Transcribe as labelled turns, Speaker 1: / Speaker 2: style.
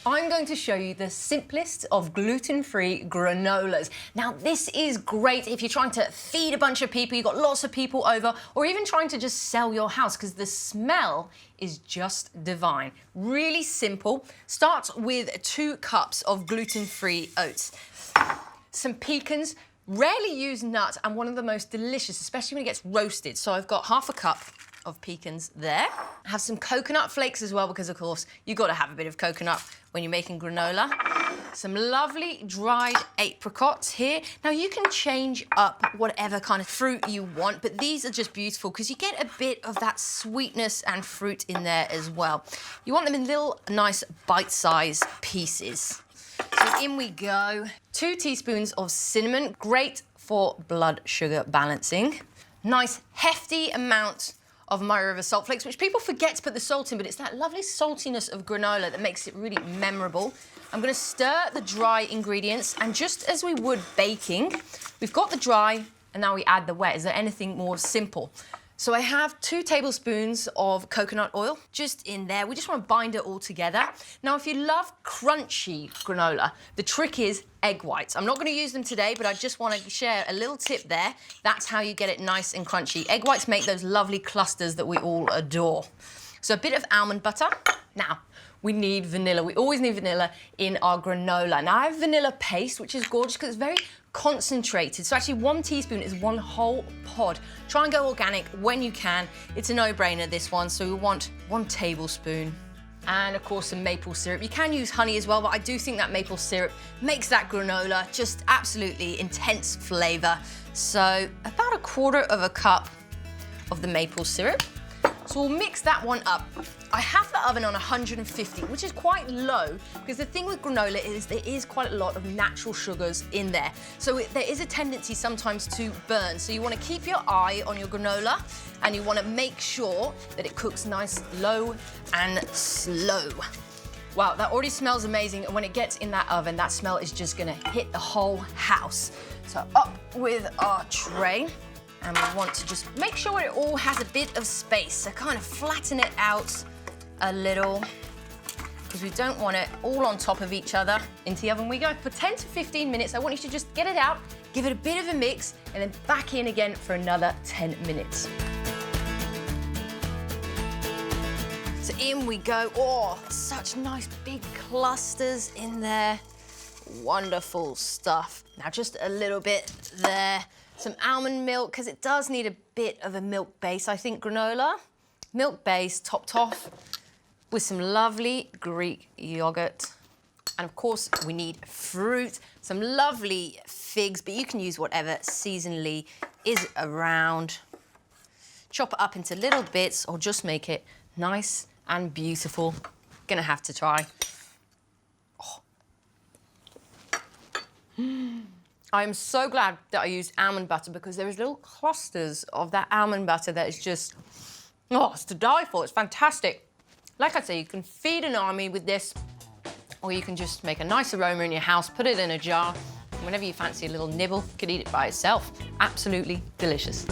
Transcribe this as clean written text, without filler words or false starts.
Speaker 1: I'm going to show you the simplest of gluten-free granolas. Now, this is great if you're trying to feed a bunch of people, you've got lots of people over, or even trying to just sell your house, because the smell is just divine. Really simple. Start with 2 cups of gluten-free oats. Some pecans, rarely used nuts, and one of the most delicious, especially when it gets roasted. So I've got half a cup of pecans there. I have some coconut flakes as well, because of course you've got to have a bit of coconut when you're making granola. Some lovely dried apricots here. Now you can change up whatever kind of fruit you want, but these are just beautiful because you get a bit of that sweetness and fruit in there as well. You want them in little nice bite-sized pieces. So in we go. 2 teaspoons of cinnamon, great for blood sugar balancing. Nice hefty amount of my river salt flakes, which people forget to put the salt in, but it's that lovely saltiness of granola that makes it really memorable. I'm going to stir the dry ingredients, and just as we would baking, we've got the dry, and now we add the wet. Is there anything more simple? So I have 2 tablespoons of coconut oil just in there. We just want to bind it all together. Now, if you love crunchy granola, the trick is egg whites. I'm not going to use them today, but I just want to share a little tip there. That's how you get it nice and crunchy. Egg whites make those lovely clusters that we all adore. So a bit of almond butter. Now, we need vanilla. We always need vanilla in our granola. Now, I have vanilla paste, which is gorgeous because it's very concentrated. So actually 1 teaspoon is 1 whole pod. Try and go organic when you can. It's a no-brainer, this one. So we want 1 tablespoon. And of course, some maple syrup. You can use honey as well, but I do think that maple syrup makes that granola just absolutely intense flavor. So about 1/4 cup of the maple syrup. So we'll mix that one up. I have the oven on 150, which is quite low, because the thing with granola is there is quite a lot of natural sugars in there. So there is a tendency sometimes to burn. So you want to keep your eye on your granola, and you want to make sure that it cooks nice, low and slow. Wow, that already smells amazing. And when it gets in that oven, that smell is just going to hit the whole house. So up with our tray. And we want to just make sure it all has a bit of space. So kind of flatten it out a little, because we don't want it all on top of each other. Into the oven we go. For 10 to 15 minutes, I want you to just get it out, give it a bit of a mix, and then back in again for another 10 minutes. So in we go. Oh, such nice big clusters in there. Wonderful stuff. Now just a little bit there. Some almond milk, because it does need a bit of a milk base. I think granola, milk base, topped off with some lovely Greek yogurt. And of course, we need fruit, some lovely figs, but you can use whatever seasonally is around. Chop it up into little bits, or just make it nice and beautiful. Gonna have to try. I'm so glad that I used almond butter, because there is little clusters of that almond butter that is just, oh, it's to die for. It's fantastic. Like I say, you can feed an army with this, or you can just make a nice aroma in your house, put it in a jar, and whenever you fancy a little nibble, you could eat it by itself. Absolutely delicious.